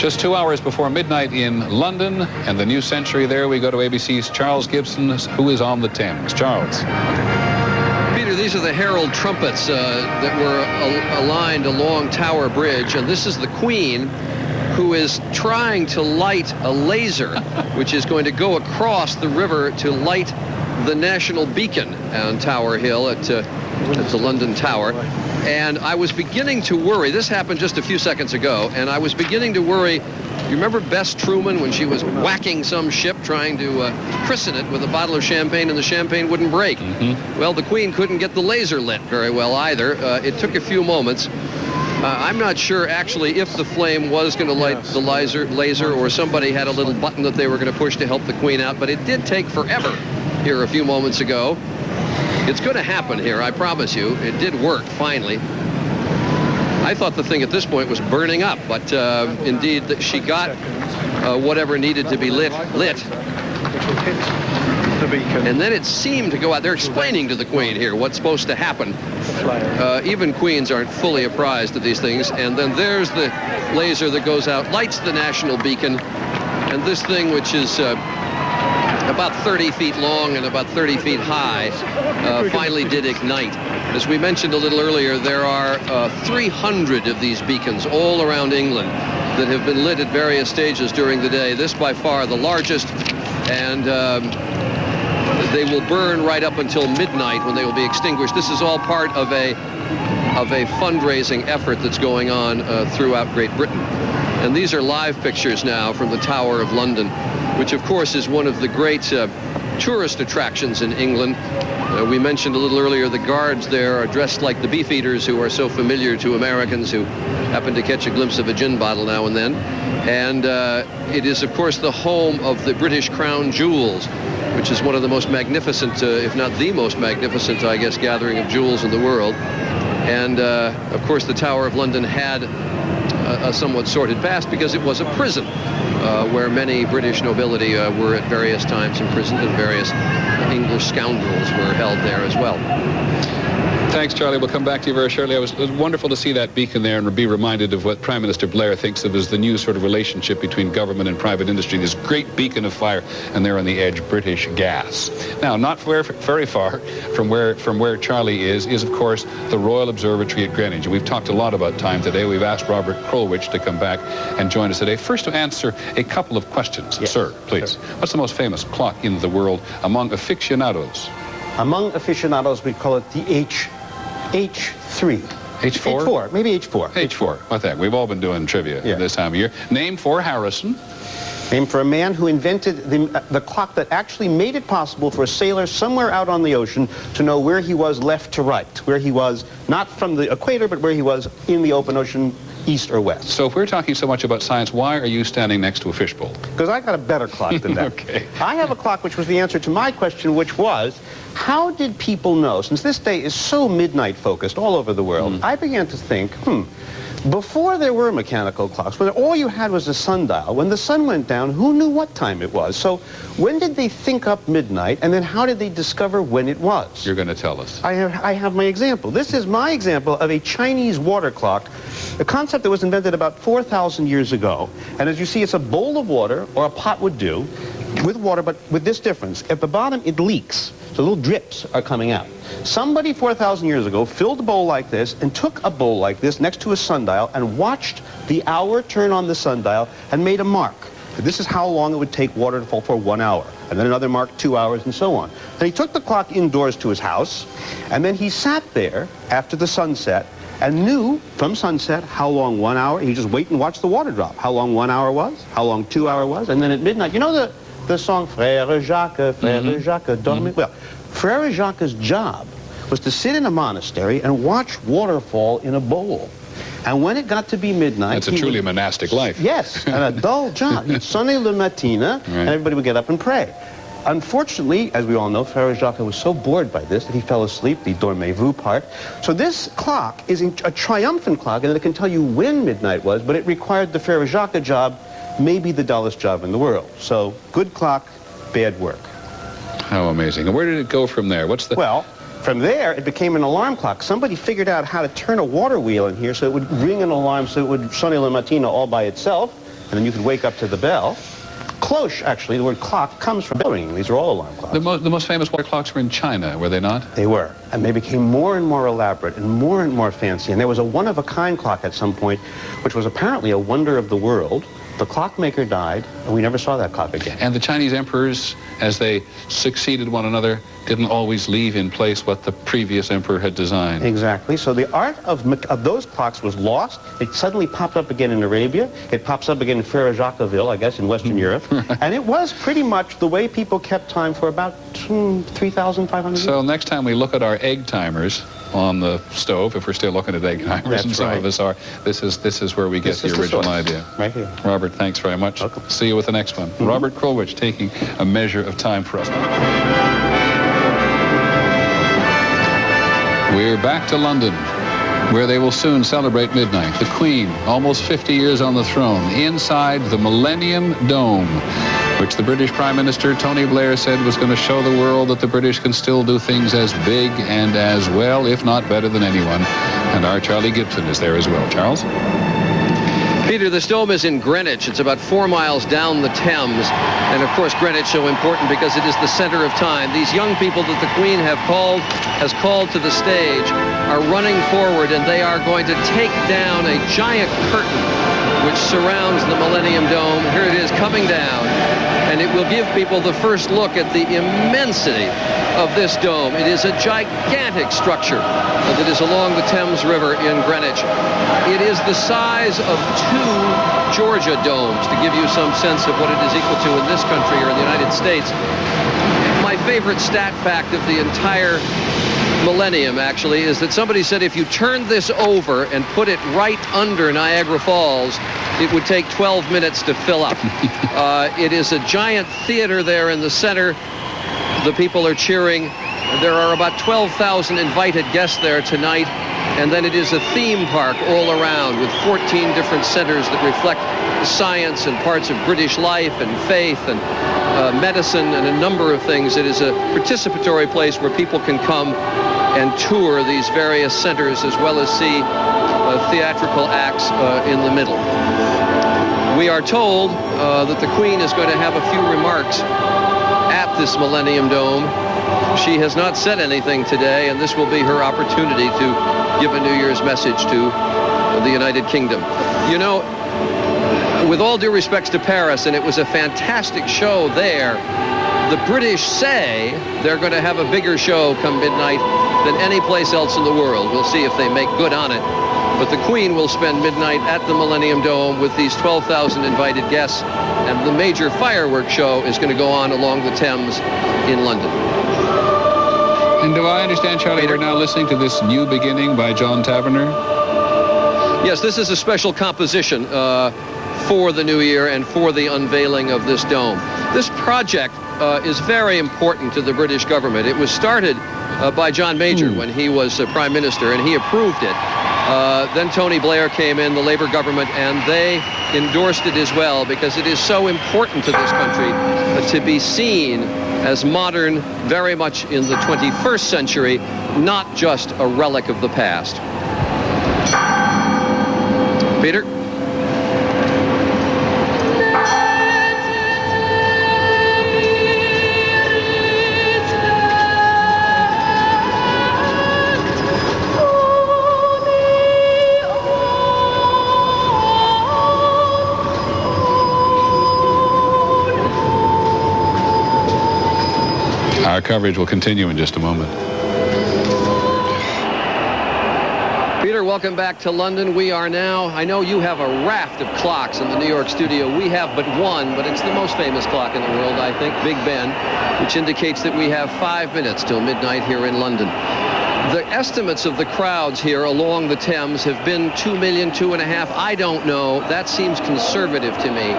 Just 2 hours before midnight in London and the new century there, we go to ABC's Charles Gibson, who is on the Thames. Charles. Peter, these are the herald trumpets that were aligned along Tower Bridge, and this is the Queen, who is trying to light a laser, which is going to go across the river to light the national beacon on Tower Hill at the London Tower. And I was beginning to worry. This happened just a few seconds ago, and I was beginning to worry. You remember Bess Truman when she was whacking some ship trying to christen it with a bottle of champagne and the champagne wouldn't break? Mm-hmm. Well, the Queen couldn't get the laser lit very well either. It took a few moments. I'm not sure actually if the flame was going to light the laser or somebody had a little button that they were going to push to help the Queen out, but it did take forever here a few moments ago. It's going to happen here, I promise you. It did work, finally. I thought the thing at this point was burning up, but indeed she got whatever needed to be lit. And then it seemed to go out. They're explaining to the Queen here what's supposed to happen. Even queens aren't fully apprised of these things. And then there's the laser that goes out, lights the national beacon. And this thing, which is about 30 feet long and about 30 feet high, finally did ignite. As we mentioned a little earlier, there are 300 of these beacons all around England that have been lit at various stages during the day. This by far the largest, and they will burn right up until midnight when they will be extinguished. This is all part of a fundraising effort that's going on throughout Great Britain. And these are live pictures now from the Tower of London, which of course is one of the great tourist attractions in England. We mentioned a little earlier the guards there are dressed like the beefeaters who are so familiar to Americans who happen to catch a glimpse of a gin bottle now and then. And it is of course the home of the British Crown Jewels, which is one of the most magnificent, if not the most magnificent, I guess, gathering of jewels in the world. And of course the Tower of London had a somewhat sordid past because it was a prison where many British nobility were at various times imprisoned, and various English scoundrels were held there as well. Thanks, Charlie. We'll come back to you very shortly. It was wonderful to see that beacon there and be reminded of what Prime Minister Blair thinks of as the new sort of relationship between government and private industry, this great beacon of fire, and there on the edge, British gas. Now, not very far from where Charlie is of course, the Royal Observatory at Greenwich. We've talked a lot about time today. We've asked Robert Krulwich to come back and join us today. First, to answer a couple of questions. Yes. Sir, please. Sure. What's the most famous clock in the world among aficionados? Among aficionados, we call it the H3. H4? H4, maybe H4. H4, what the heck? We've all been doing trivia this time of year. Name for Harrison. Named for a man who invented the clock that actually made it possible for a sailor somewhere out on the ocean to know where he was left to right, where he was not from the equator, but where he was in the open ocean, east or west. So if we're talking so much about science, why are you standing next to a fishbowl? Because I got a better clock than that. Okay. I have a clock which was the answer to my question, which was, how did people know, since this day is so midnight focused all over the world, I began to think, before there were mechanical clocks, when all you had was a sundial, when the sun went down, who knew what time it was? So when did they think up midnight, and then how did they discover when it was? You're going to tell us. I have my example. This is my example of a Chinese water clock, a concept that was invented about 4,000 years ago. And as you see, it's a bowl of water, or a pot would do, with water, but with this difference. At the bottom, it leaks. So little drips are coming out. Somebody 4,000 years ago filled a bowl like this and took a bowl like this next to a sundial and watched the hour turn on the sundial and made a mark. This is how long it would take water to fall for 1 hour. And then another mark, 2 hours, and so on. Then he took the clock indoors to his house, and then he sat there after the sunset and knew from sunset how long 1 hour, he just wait and watch the water drop, how long 1 hour was, how long 2 hour was, and then at midnight, you know the song, Frère Jacques, Frère Jacques, dormez. Well, Frère Jacques' job was to sit in a monastery and watch waterfall in a bowl. And when it got to be midnight... That's a truly monastic life. Yes, and a dull job. He'd sonner le matin, and everybody would get up and pray. Unfortunately, as we all know, Frère Jacques was so bored by this that he fell asleep, the dormez-vous part. So this clock is a triumphant clock, and it can tell you when midnight was, but it required the Frère Jacques job, maybe the dullest job in the world. So, good clock, bad work. How amazing. And where did it go from there? What's the... Well, from there, it became an alarm clock. Somebody figured out how to turn a water wheel in here so it would ring an alarm so it would sonner le matin all by itself. and then you could wake up to the bell. Cloche, actually, the word clock comes from bell ringing. These are all alarm clocks. The most famous water clocks were in China, were they not? They were. And they became more and more elaborate and more fancy. And there was a one-of-a-kind clock at some point, which was apparently a wonder of the world. The clockmaker died, and we never saw that clock again. And the Chinese emperors, as they succeeded one another, didn't always leave in place what the previous emperor had designed. Exactly. So the art of those clocks was lost. It suddenly popped up again in Arabia. It pops up again in Frère-Jacquesville, I guess, in Western Europe. And it was pretty much the way people kept time for about 3,500 years. So next time we look at our egg timers on the stove, if we're still looking at egg timers, That's and some right. of us are, this is where we get the original idea. Right here. Robert, thanks very much. Welcome. See you with the next one. Robert Krulwich taking a measure of time for us. We're back to London, where they will soon celebrate midnight. The Queen, almost 50 years on the throne, inside the Millennium Dome, which the British Prime Minister Tony Blair said was going to show the world that the British can still do things as big and as well, if not better than anyone. And our Charlie Gibson is there as well. Charles? Peter, this dome is in Greenwich. It's about 4 miles down the Thames. And of course, Greenwich so important because it is the center of time. These young people that the Queen has called to the stage are running forward, and they are going to take down a giant curtain which surrounds the Millennium Dome. Here it is coming down, and it will give people the first look at the immensity of this dome. It is a gigantic structure that is along the Thames River in Greenwich. It is the size of 2 Georgia domes, to give you some sense of what it is equal to in this country or in the United States. My favorite stat fact of the entire Millennium, actually, is that somebody said if you turned this over and put it right under Niagara Falls, it would take 12 minutes to fill up. It is a giant theater there in the center. The people are cheering. There are about 12,000 invited guests there tonight. And then it is a theme park all around with 14 different centers that reflect science and parts of British life and faith and medicine and a number of things. It is a participatory place where people can come and tour these various centers as well as see theatrical acts in the middle. We are told that the Queen is going to have a few remarks at this Millennium Dome. She has not said anything today, and this will be her opportunity to give a New Year's message to the United Kingdom. You know, with all due respects to Paris, and it was a fantastic show there, the British say they're going to have a bigger show come midnight than any place else in the world. We'll see if they make good on it. But the Queen will spend midnight at the Millennium Dome with these 12,000 invited guests, and the major fireworks show is going to go on along the Thames in London. And do I understand, Charlie, we're now listening to this New Beginning by John Taverner? Yes, this is a special composition for the new year and for the unveiling of this dome. This project is very important to the British government. It was started by John Major when he was Prime Minister, and he approved it. Then Tony Blair came in, the Labour government, and they endorsed it as well because it is so important to this country to be seen as modern, very much in the 21st century, not just a relic of the past. Peter? Our coverage will continue in just a moment. Peter, welcome back to London. We are now, I know you have a raft of clocks in the New York studio. We have but one, but it's the most famous clock in the world, I think, Big Ben, which indicates that we have 5 minutes till midnight here in London. The estimates of the crowds here along the Thames have been 2 million, 2.5. I don't know. That seems conservative to me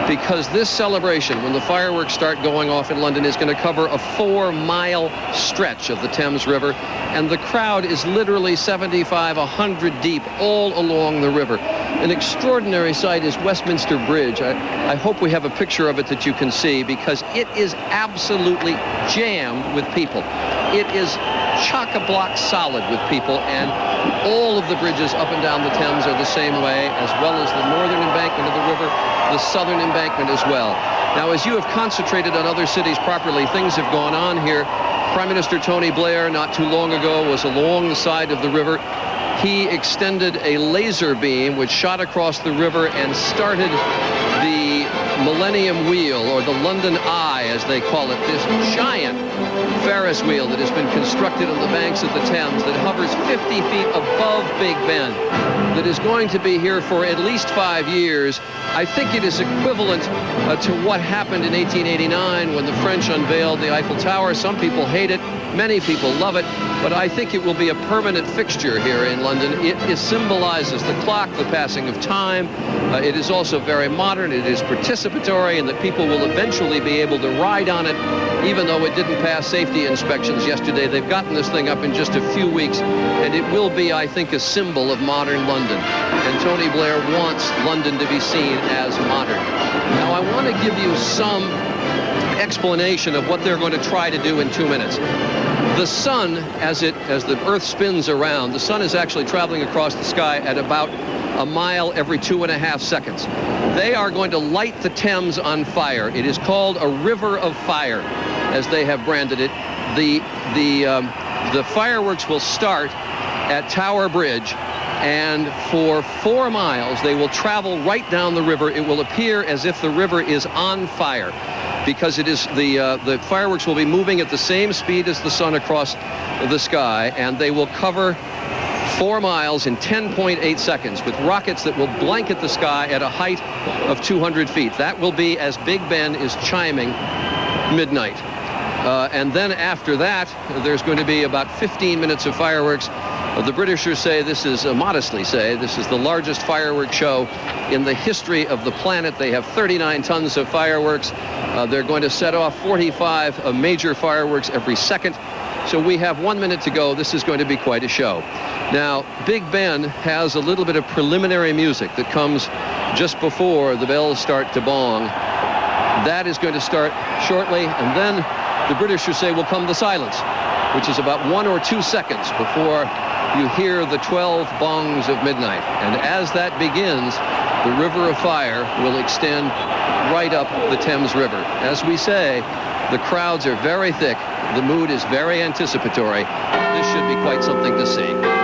because this celebration, when the fireworks start going off in London, is going to cover a 4-mile stretch of the Thames River. And the crowd is literally 75, 100 deep all along the river. an extraordinary sight is Westminster Bridge. I hope we have a picture of it that you can see, because it is absolutely jammed with people. It is chock-a-block solid with people, and all of the bridges up and down the Thames are the same way, as well as the northern embankment of the river, the southern embankment as well. Now, as you have concentrated on other cities properly, things have gone on here. Prime Minister Tony Blair, not too long ago, was along the side of the river. He extended a laser beam which shot across the river and started the Millennium Wheel, or the London Eye, as they call it, this giant Ferris wheel that has been constructed on the banks of the Thames that hovers 50 feet above Big Ben, that is going to be here for at least 5 years. I think it is equivalent to what happened in 1889 when the French unveiled the Eiffel Tower. Some people hate it, many people love it, but I think it will be a permanent fixture here in London. It symbolizes the clock, the passing of time. It is also very modern. It is participatory, and that people will eventually be able to ride on it, even though it didn't pass safety inspections yesterday. They've gotten this thing up in just a few weeks, and it will be, I think, a symbol of modern London. And Tony Blair wants London to be seen as modern. Now, I want to give you some explanation of what they're going to try to do in 2 minutes. The sun, as the Earth spins around, the sun is actually traveling across the sky at about a mile every 2.5 seconds. They are going to light the Thames on fire. It is called a river of fire, as they have branded it. The fireworks will start at Tower Bridge, and for 4 miles they will travel right down the river. It will appear as if the river is on fire, because it is the fireworks will be moving at the same speed as the sun across the sky, and they will cover 4 miles in 10.8 seconds with rockets that will blanket the sky at a height of 200 feet. That will be as Big Ben is chiming midnight. And then after that, there's going to be about 15 minutes of fireworks. The Britishers say this is, modestly say, this is the largest fireworks show in the history of the planet. They have 39 tons of fireworks. They're going to set off 45 major fireworks every second. So we have 1 minute to go. This is going to be quite a show. Now, Big Ben has a little bit of preliminary music that comes just before the bells start to bong. That is going to start shortly, and then the Britishers say will come the silence, which is about 1 or 2 seconds before you hear the 12 bongs of midnight. And as that begins, the river of fire will extend right up the Thames River. As we say, the crowds are very thick. The mood is very anticipatory. This should be quite something to see.